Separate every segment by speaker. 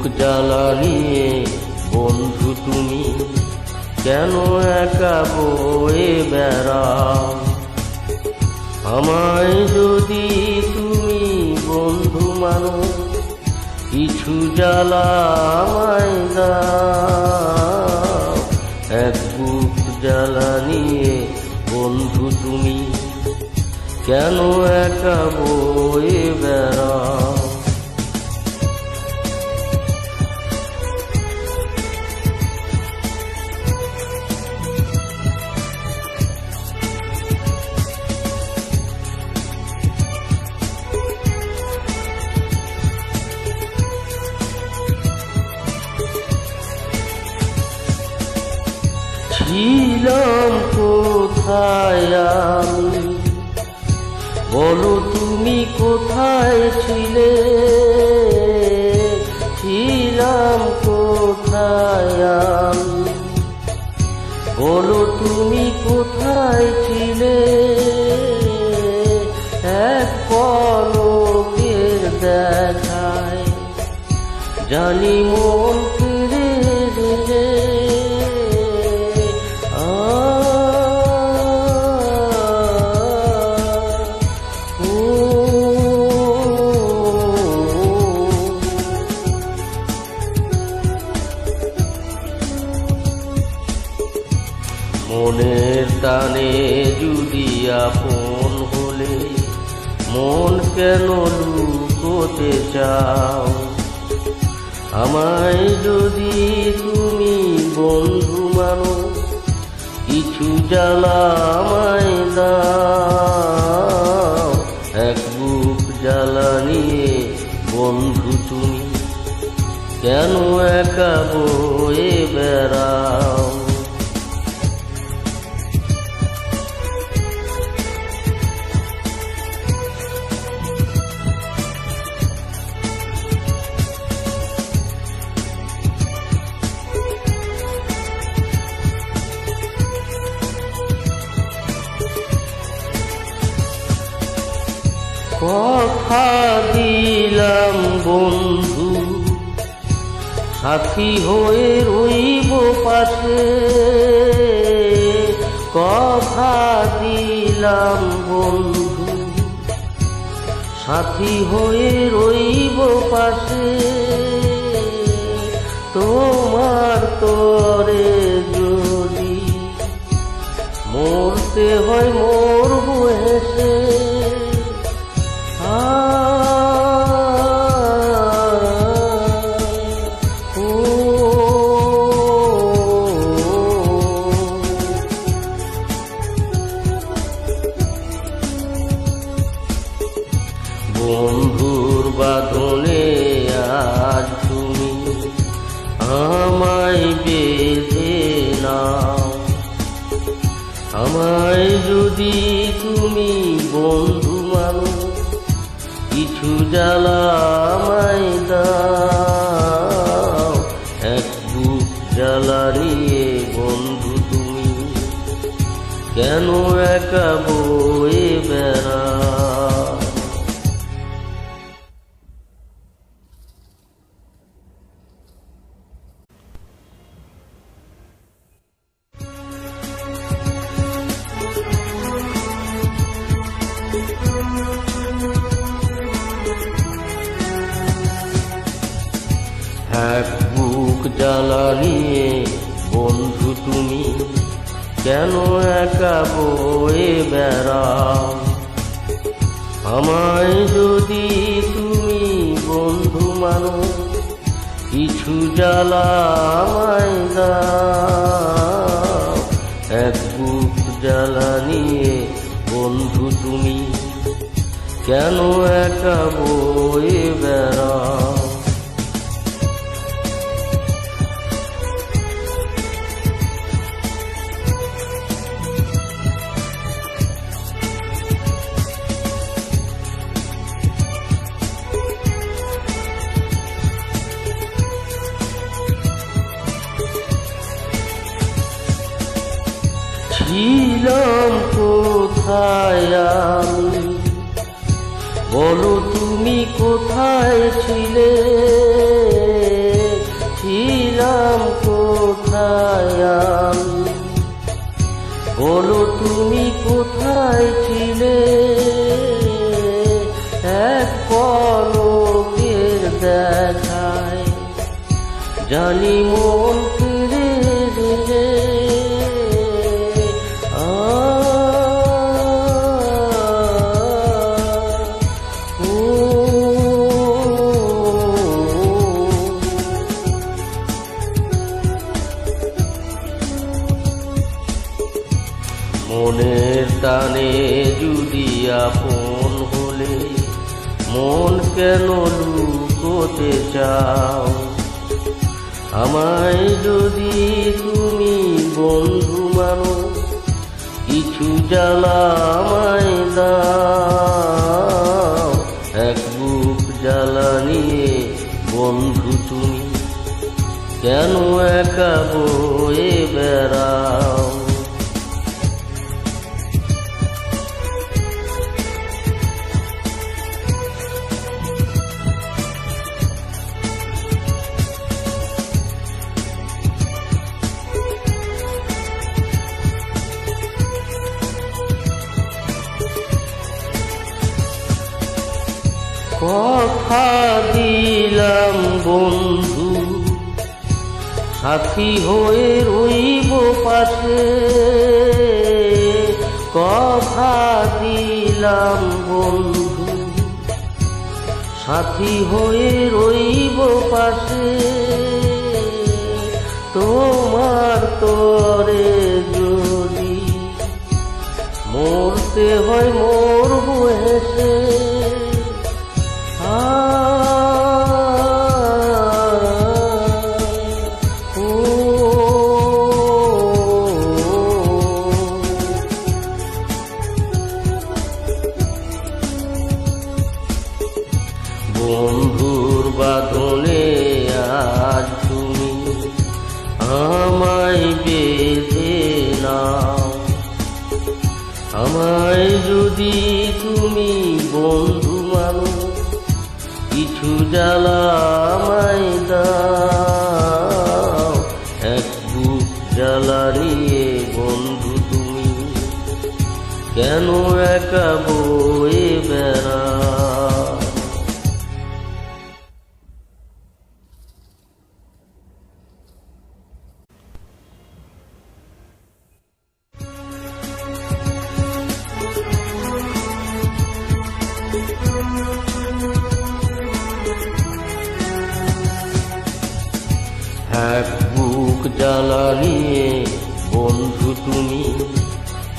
Speaker 1: বুক জ্বালা নিয়ে বন্ধু তুমি কেন একা বয়ে বেড়াও? আমায় যদি তুমি বন্ধু মানো, কিছু জ্বালা আমায় দাও। এক বুক জ্বালা নিয়ে বন্ধু তুমি কেন একা বয়ে বেড়াও? ছিলাম কোথায় আমি, বলো তুমি কোথায় ছিলে? ছিলাম কোথায় আমি, বলো তুমি কোথায় ছিলে? এক পলকের দেখায় জানি মন ফিরে দিলে। মনের টানে যদি আপন হলে মন কেন লুকোতে চাও? আমায় যদি তুমি বন্ধু মানো, কিছু জ্বালা আমায় দাও। এক বুক জ্বালা নিয়ে বন্ধু তুমি কেন একা বয়ে বেড়াও? কথা দিলাম বন্ধু, সাথী হয়ে রইব পাশে। কথা দিলাম বন্ধু, সাথী হয়ে রইব পাশে। তোমার তরে যদি মরতে হয় মরব হেসে। বন্ধুর বাঁধনে আজ তুমি আমায় বেঁধে নাও। আমায় যদি তুমি বন্ধু মানো, কিছু জ্বালা আমায় দাও। এক বুক জ্বালা নিয়ে বন্ধু তুমি কেন একা বয়ে বেড়াও? এক বুক জ্বালা নিয়ে বন্ধু তুমি কেন একা বয়ে বেড়াও? আমায় যদি তুমি বন্ধু মানো, কিছু জ্বালা আমায় দাও। এক বুক জ্বালা নিয়ে বন্ধু তুমি কেন একা বয়ে বেড়াও? ছিলাম কোথায় আমি, বলো তুমি কোথায় ছিলে? জানি মন ফিরে রে মনের টানে যদি আপন হলে মন কেন লুকোতে চাও? আমায় যদি তুমি বন্ধু মানো, কিছু জ্বালা আমায় দাও। এক বুক জ্বালা নিয়ে বন্ধু তুমি কেন একা বয়ে বেড়াও? কথা দিলাম বন্ধু, সাথী হয়ে রইব পাশে। কথা দিলাম বন্ধু, সাথী হয়ে রইব পাশে। তোমার তরে যদি মরতে হয় মরব হেসে। বন্ধুর বাঁধনে আজ তুমি আমায় বেঁধে নাও। আমায় যদি তুমি বন্ধু মানো, কিছু জ্বালা আমায় দাও। এক বুক জ্বালা নিয়ে বন্ধু তুমি কেন একা বয়ে বেড়াও? এক বুক জ্বালা নিয়ে বন্ধু তুমি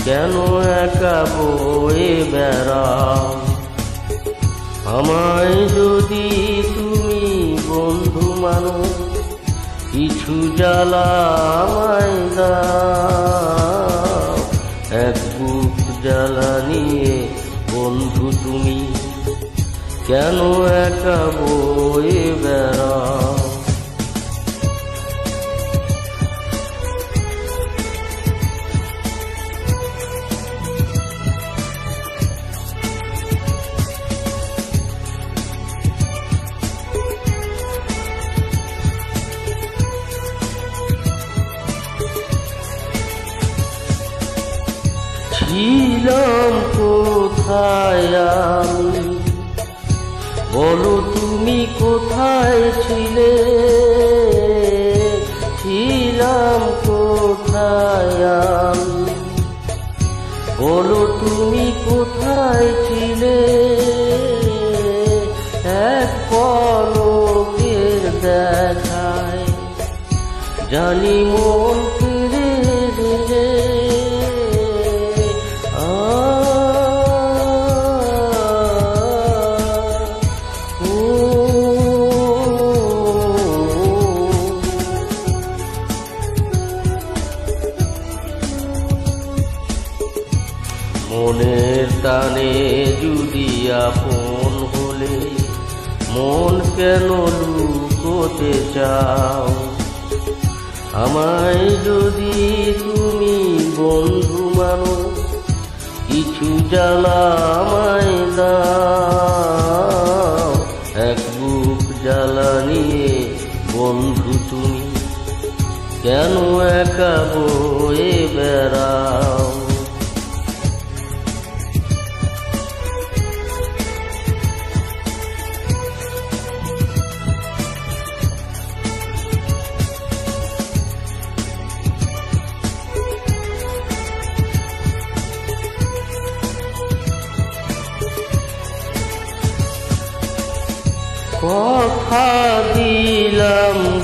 Speaker 1: কেন একা বয়ে বেড়াও? আমায় যদি তুমি বন্ধু মানো, কিছু জ্বালা আমায় দাও। এক বুক জ্বালা নিয়ে বন্ধু তুমি কেন একা বয়ে বেড়াও? ছিলাম কোথায় আমি, বলো তুমি কোথায় ছিলে? ছিলাম কোথায় আমি, বলো তুমি কোথায় ছিলে? এক পলকের দেখায় জানি মন ফিরে রে। মনের টানে যদি আপন হলে মন কেন লুকোতে চাও? আমায় যদি তুমি বন্ধু মানো, কিছু জ্বালা আমায় দাও। এক বুক জ্বালা নিয়ে বন্ধু তুমি কেন একা বয়ে বেড়াও?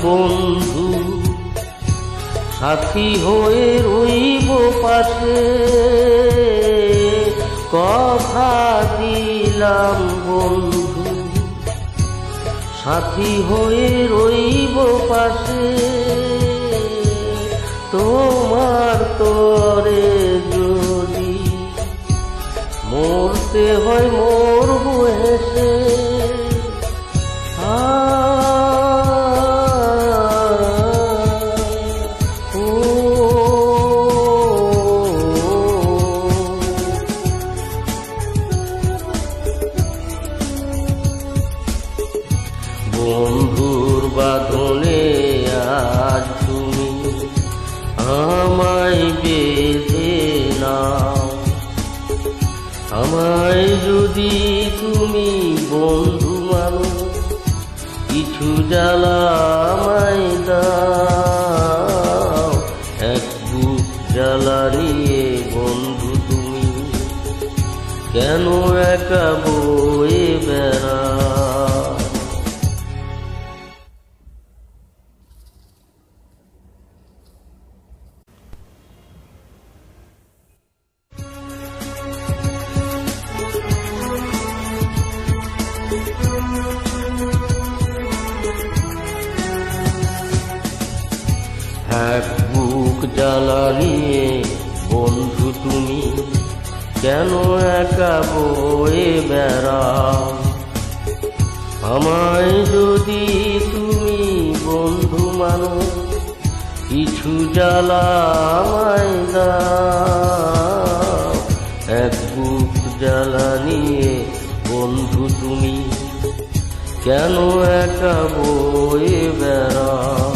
Speaker 1: বন্ধু, সাথী হয়ে রইব পাশে, কথা দিলাম বন্ধু, সাথী হয়ে রইব পাশে। তোমার তরে যদি মরতে হয় মরব হেসে। বন্ধুর বাঁধনে আজ তুমি আমায় বেঁধে নাও, আমায় যদি তুমি বন্ধু মানো, কিছু জ্বালা আমায় দাও। এক বুক জ্বালা নিয়ে বন্ধু তুমি কেন একা বয়ে বেড়াও। এক বুক জ্বালা নিয়ে বন্ধু তুমি কেন একা বয়ে বেড়াও। আমায় যদি তুমি বন্ধু মানো, কিছু জ্বালা আমায় দাও। এক বুক জ্বালা নিয়ে বন্ধু তুমি কেন একা বয়ে বেড়াও।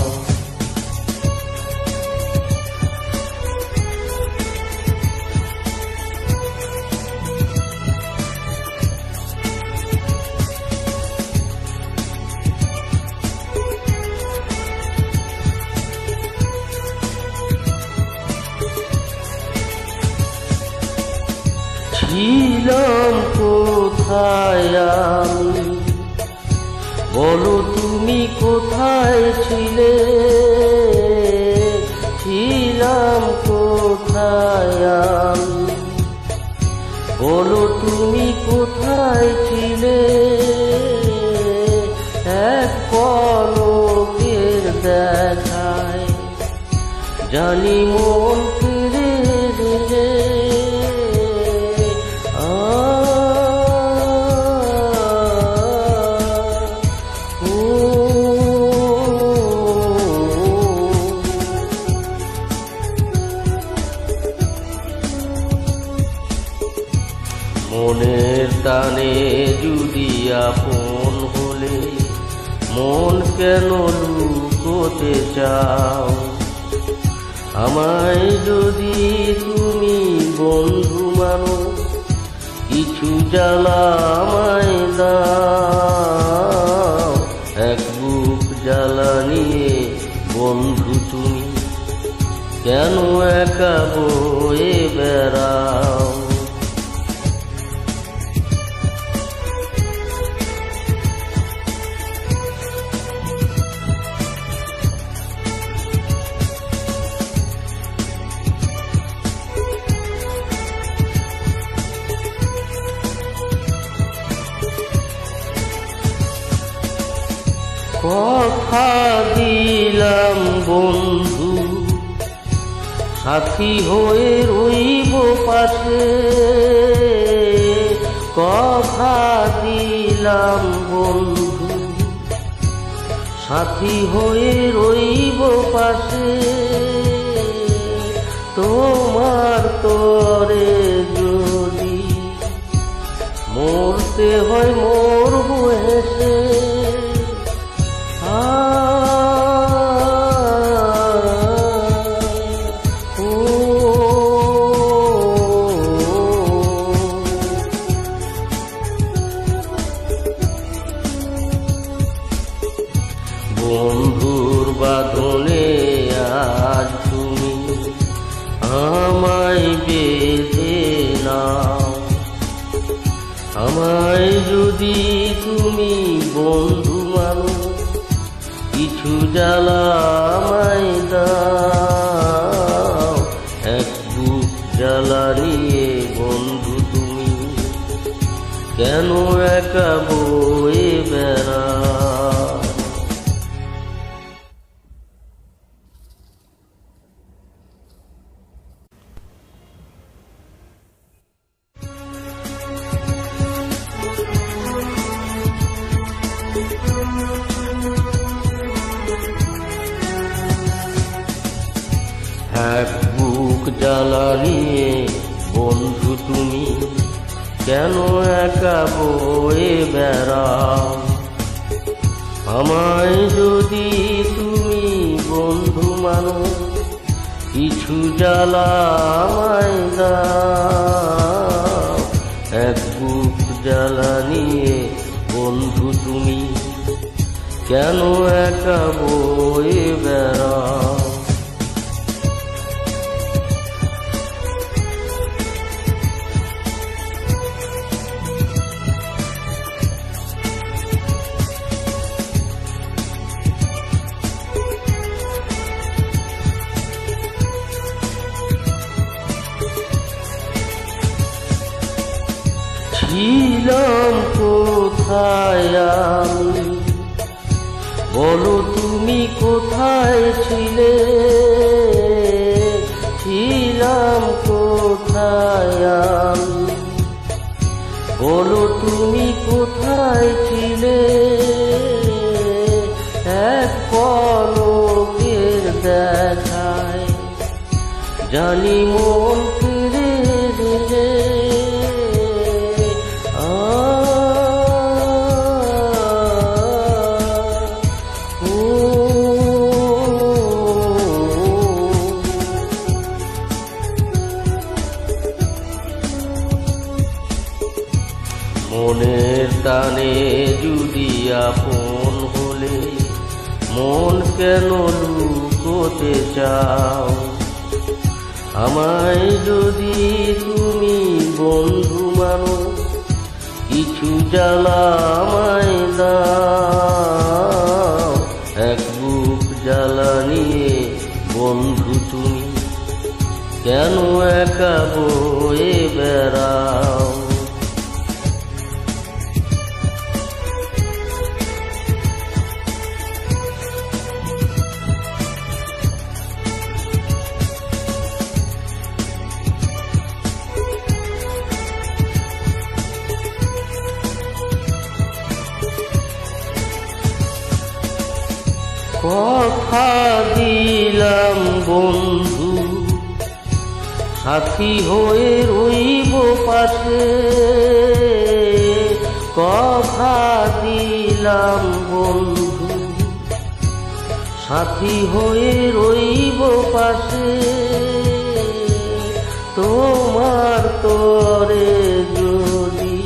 Speaker 1: ছিলাম কোথায় আমি, বলো তুমি কোথায় ছিলে। ছিলাম কোথায় আমি, বলো তুমি কোথায় ছিলে। এক পলকের দেখায় জানি মন ফিরে দিলে। মনের টানে যদি আপন হলে মন কেন লুকোতে চাও। আমায় যদি তুমি বন্ধু মানো, কিছু জ্বালা আমায় দাও। এক বুক জ্বালা নিয়ে বন্ধু তুমি কেন একা বয়ে বেড়াও। কথা দিলাম বন্ধু, সাথী হয়ে রইব পাশে। কথা দিলাম বন্ধু, সাথী হয়ে রইব পাশে। তোমার তরে যদি মরতে হয় মরব হেসে। বন্ধুর বাঁধনে আজ তুমি আমায় বেঁধে নাও, আমায় যদি তুমি বন্ধু মানো, কিছু জ্বালা আমায় দাও, এক বুক জ্বালা নিয়ে বন্ধু তুমি কেন একা বয়ে বেড়াও। এক বুক জ্বালা নিয়ে বন্ধু তুমি কেন একা বয়ে বেড়াও। আমায় যদি তুমি বন্ধু মানো, কিছু জ্বালা আমায় দাও, এক বুক জ্বালা নিয়ে বন্ধু তুমি কেন একা বয়ে বেড়াও। ছিলাম কোথায় আমি, বলো তুমি কোথায় ছিলে, ছিলাম কোথায় আমি, বলো তুমি কোথায় ছিলে। এক পলকের দেখায় জানি মন ফিরে দিলে, মনের টানে যদি আপন হলে মন কেন লুকোতে চাও। আমায় যদি তুমি বন্ধু মানো, কিছু জ্বালা আমায় দাও, এক বুক জ্বালা নিয়ে বন্ধু তুমি কেন একা বয়ে বেড়াও। কথা দিলাম বন্ধু, সাথী হয়ে রইব পাশে, কথা দিলাম বন্ধু, সাথী হয়ে রইব পাশে। তোমার তরে যদি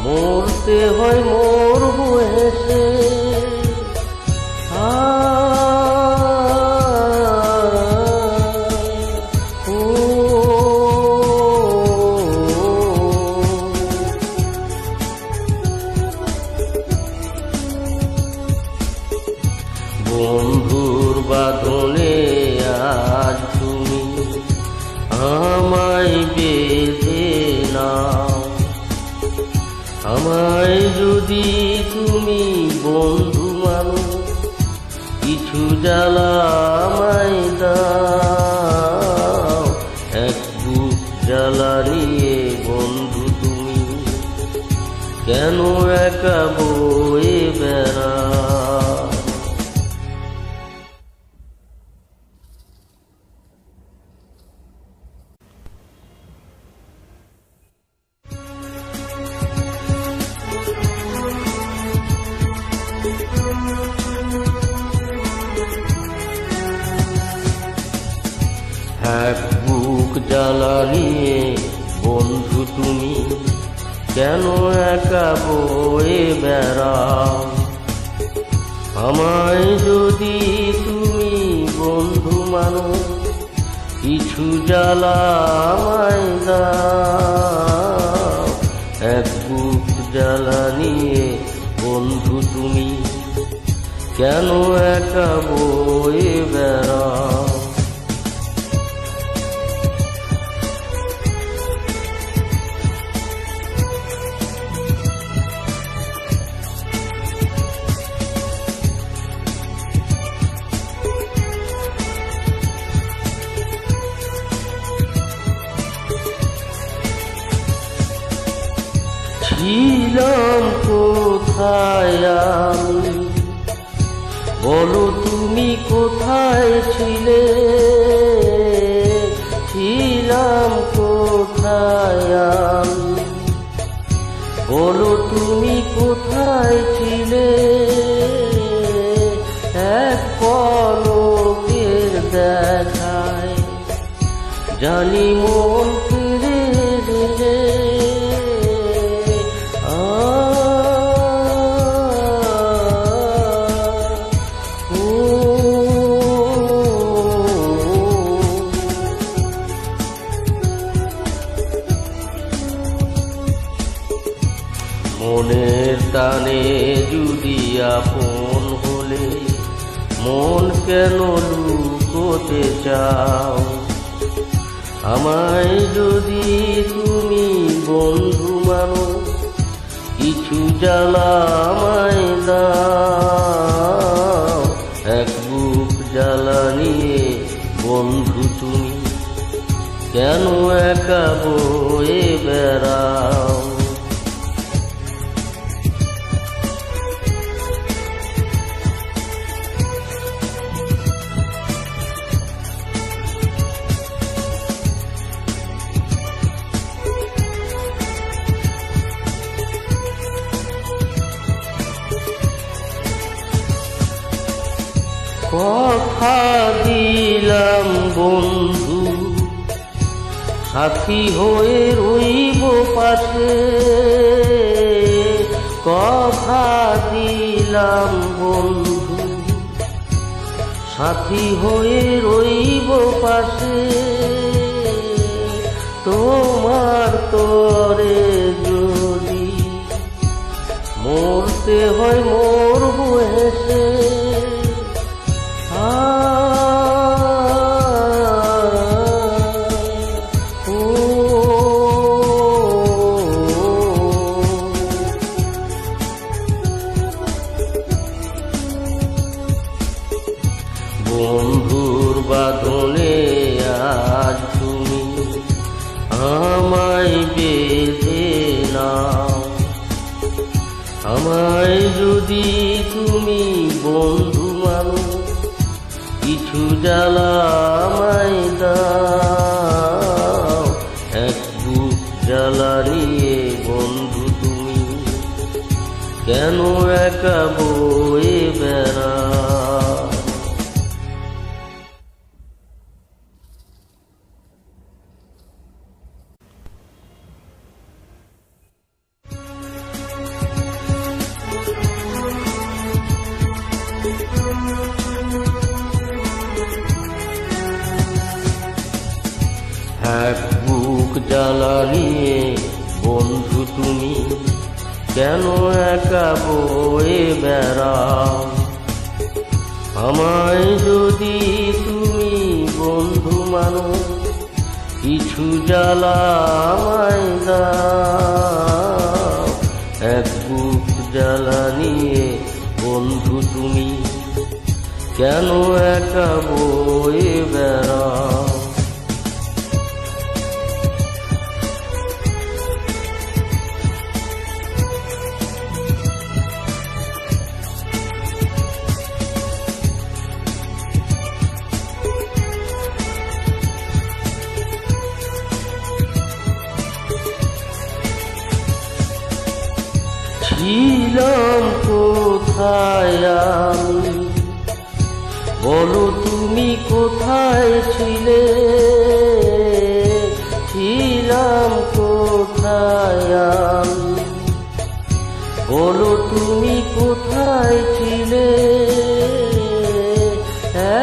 Speaker 1: মরতে হয় মরব হেসে, বন্ধুর বাঁধনে আজ তুমি আমায় বেঁধে নাও, আমায় যদি তুমি বন্ধু মানো, কিছু জ্বালা আমায় দাও, এক বুক জ্বালা নিয়ে বন্ধু তুমি কেন একা বয়ে বেড়াও। এক বুক জ্বালা নিয়ে বন্ধু তুমি কেন একা বয়ে বেড়াও। আমায় যদি তুমি বন্ধু মানো, কিছু জ্বালা আমায় দাও, এক বুক জ্বালা নিয়ে বন্ধু তুমি কেন একা বয়ে বেড়াও? ছিলাম কোথায় আমি, বলো তুমি কোথায় ছিলে? ছিলাম কোথায় আমি, বলো তুমি কোথায় ছিলে? এক পলকের দেখায় জানি মন ফিরে দিলে। মনের টানে যদি আপন হলে মন কেন লুকোতে চাও? আমায় যদি তুমি বন্ধু মানো, কিছু জ্বালা আমায় দাও। এক বুক জ্বালা নিয়ে বন্ধু তুমি কেন একা বয়ে বেড়াও? কথা দিলাম বন্ধু, সাথী হয়ে রইব পাশে। কথা দিলাম বন্ধু, সাথী হয়ে রইব পাশে। তোমার তরে যদি মরতে হয় মরব হেসে। বন্ধুর বাঁধনে আজ তুমি আমায় বেঁধে নাও। আমায় যদি তুমি বন্ধু মানো, কিছু জ্বালা আমায় দাও। এক বুক জ্বালা নিয়ে বন্ধু তুমি কেন একা বয়ে বেড়াও? এক বুক জ্বালা নিয়ে বন্ধু তুমি কেন একা বয়ে বেড়াও? আমায় যদি তুমি বন্ধু মানো, কিছু জ্বালা আমায় দাও। এক বুক জ্বালা নিয়ে বন্ধু তুমি কেন একা বয়ে বেড়াও? ছিলাম কোথায় আমি, বলো তুমি কোথায় ছিলে? ছিলাম কোথায় আমি, বলো তুমি কোথায় ছিলে?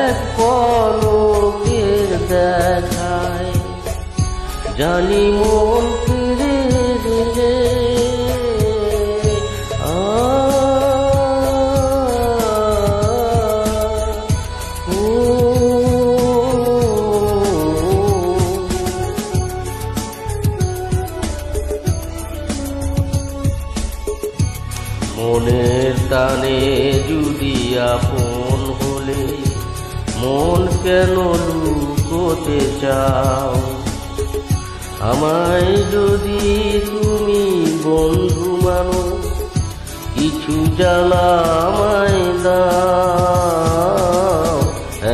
Speaker 1: এক পলকের দেখায় জানি মন ফিরে দিলে। কেন লুকোতে চাও? আমায় যদি তুমি বন্ধু মানো, কিছু জ্বালা আমায় দাও।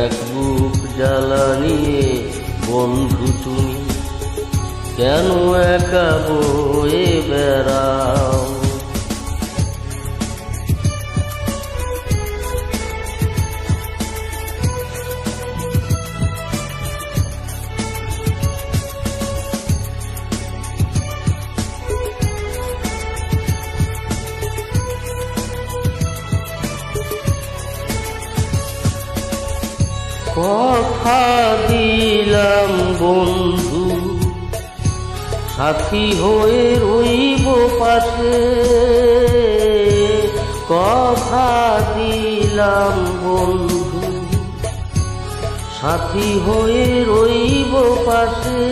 Speaker 1: এক বুক জ্বালা নিয়ে বন্ধু তুমি কেন একা বয়ে বেড়াও? কথা দিলাম বন্ধু, সাথী হয়ে রইব পাশে। কথা দিলাম বন্ধু, সাথী হয়ে রইব পাশে।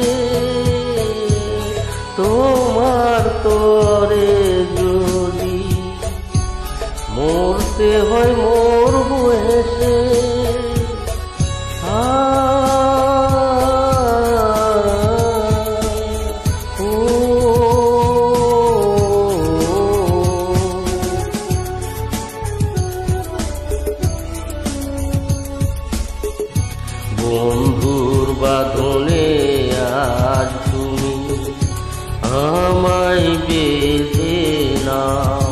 Speaker 1: তোমার তরে যদি মরতে হয় মরব হেসে। বন্ধুর বাঁধনে আজ তুমি আমায় বেঁধে নাও।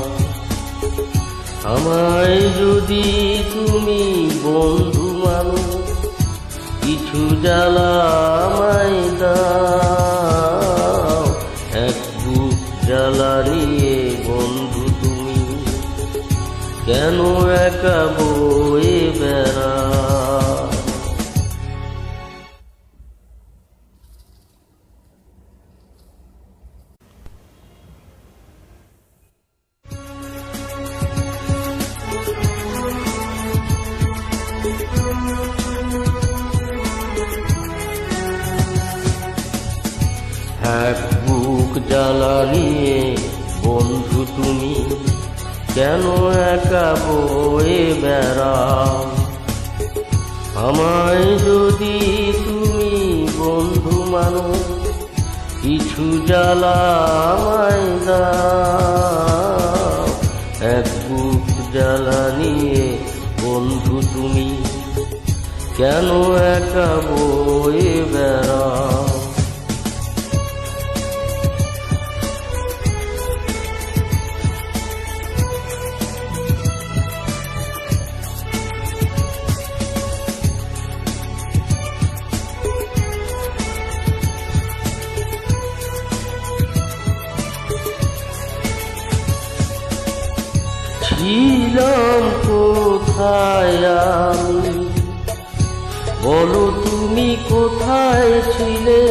Speaker 1: আমায় যদি তুমি বন্ধু মানো, কিছু জ্বালা আমায় দাও। এক বুক জ্বালা নিয়ে বন্ধু তুমি কেন একা বয়ে বেড়াও? এক বুক জ্বালা নিয়ে বন্ধু তুমি কেন একা বয়ে বেড়াও? আমায় যদি তুমি বন্ধু মানো, কিছু জ্বালা আমায় দাও। এক বুক জ্বালা নিয়ে বন্ধু তুমি কেন একা বয়ে বেড়াও? ছিলাম কোথায় আমি, বলো তুমি কোথায় ছিলে?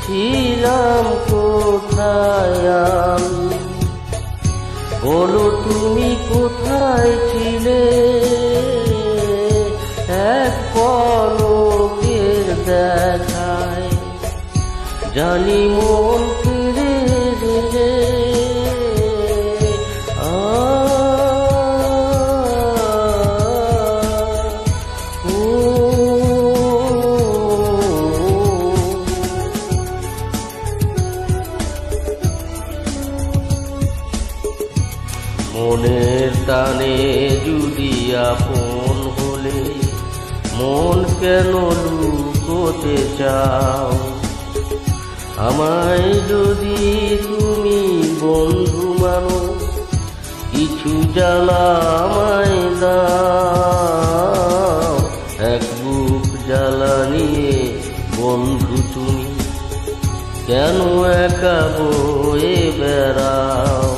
Speaker 1: ছিলাম কোথায় আমি, বলো তুমি কোথায় ছিলে? এক পলকের দেখায় জানি মন ফিরে দিলে। মনের টানে যদি আপন হলে, মন কেন লুকোতে চাও? আমায় যদি তুমি বন্ধু মানো, কিছু জ্বালা আমায় দাও। এক বুক জ্বালা নিয়ে বন্ধু তুমি কেন একা বয়ে বেড়াও?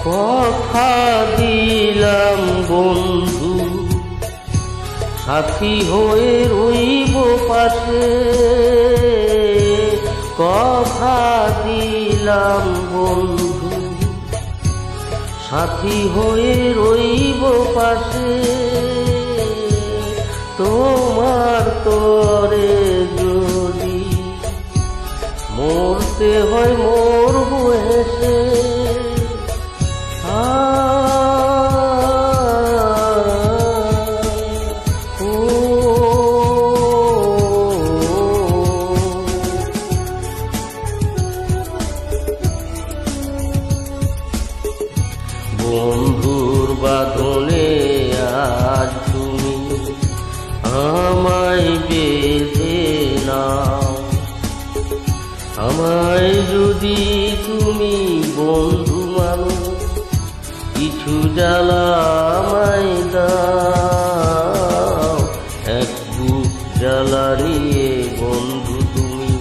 Speaker 1: কথা দিলাম বন্ধু, সাথী হয়ে রইব পাশে। কথা দিলাম বন্ধু, সাথী হয়ে রইব পাশে, তোমার তরে যদি মরতে হয় মরব হেসে। বন্ধুর বাঁধনে আজ তুমি আমায় বেঁধে নাও, আমায় যদি তুমি বন্ধু মানো, কিছু জ্বালা আমায় দাও। এক বুক জ্বালা নিয়ে বন্ধু তুমি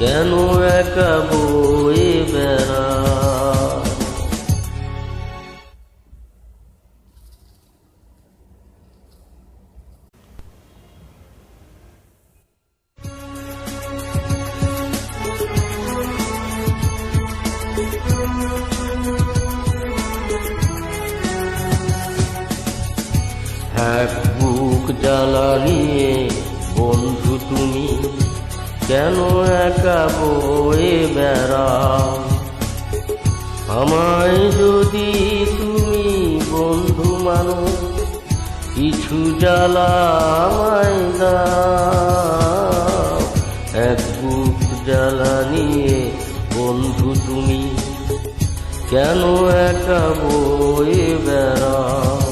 Speaker 1: কেন একা বয়ে বেড়াও। এক বুক জ্বালা নিয়ে বন্ধু তুমি কেন একা বয়ে বেড়াও। আমায় যদি তুমি বন্ধু মানো, কিছু জ্বালা আমায় দাও। এক বুক জ্বালা নিয়ে বন্ধু তুমি কেন একা বয়ে বেড়াও।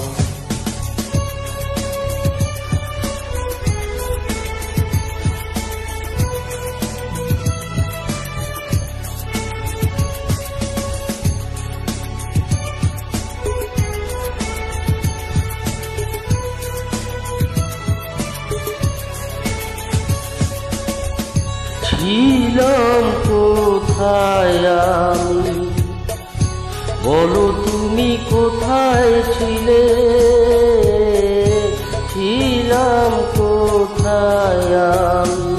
Speaker 1: ছিলাম কোথায় আমি, বলো তুমি কোথায় ছিলে। ছিলাম কোথায় আমি,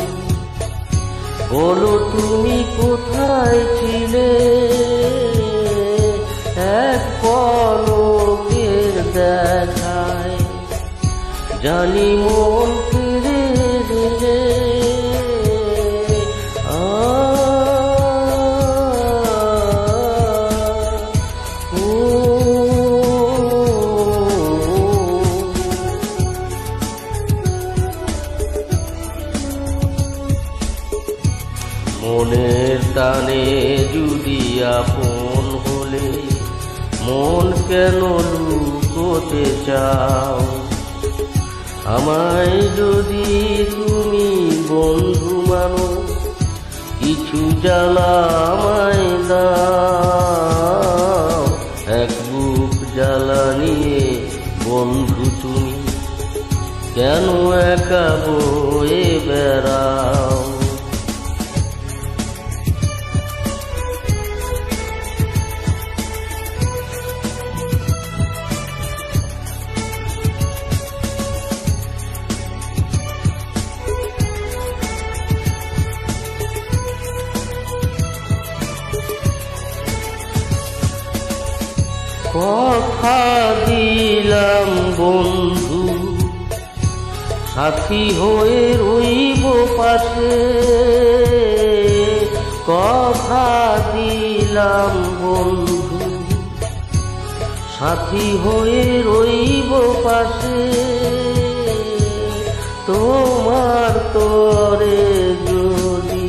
Speaker 1: বলো তুমি কোথায় ছিলে। এক পলকের দেখায় জানি মন ফিরে দিলে। মনের টানে যদি আপন হলে মন কেন লুকোতে চাও। আমায় যদি তুমি বন্ধু মানো, কিছু জ্বালা আমায় দাও। এক বুক জ্বালা নিয়ে বন্ধু তুমি কেন একা বয়ে বেড়াও। কথা দিলাম বন্ধু, সাথী হয়ে রইব পাশে। কথা দিলাম বন্ধু, সাথী হয়ে রইব পাশে। তোমার তরে যদি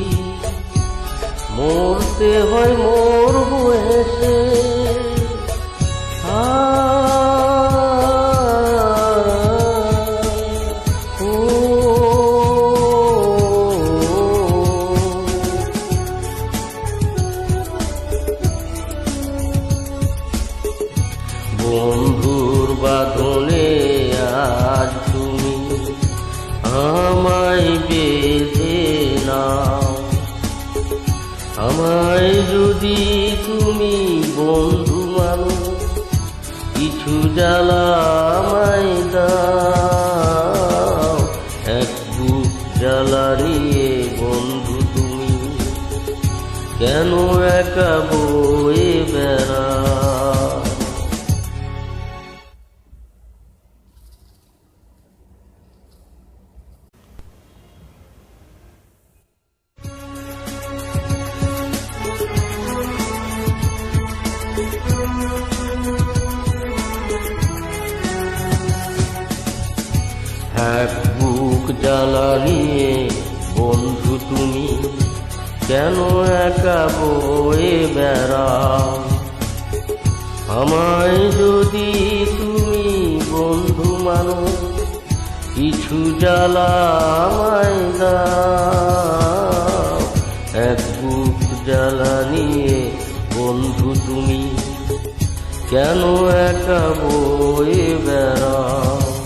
Speaker 1: মরতে হয় মরব হেসে। বন্ধুর বাঁধনে আজ তুমি আমায় বেঁধে নাও, আমায় যদি তুমি বন্ধু মানো, কিছু জ্বালা আমায় দাও। এক বুক জ্বালা নিয়ে বন্ধু তুমি কেন একা বয়ে বেড়াও। জ্বালা নিয়ে বন্ধু তুমি কেন একা বয়ে বেড়াও? আমায় যদি তুমি বন্ধু মানো, কিছু জ্বালা আমায় দাও। এক বুক জ্বালা নিয়ে বন্ধু তুমি কেন একা বয়ে বেড়াও?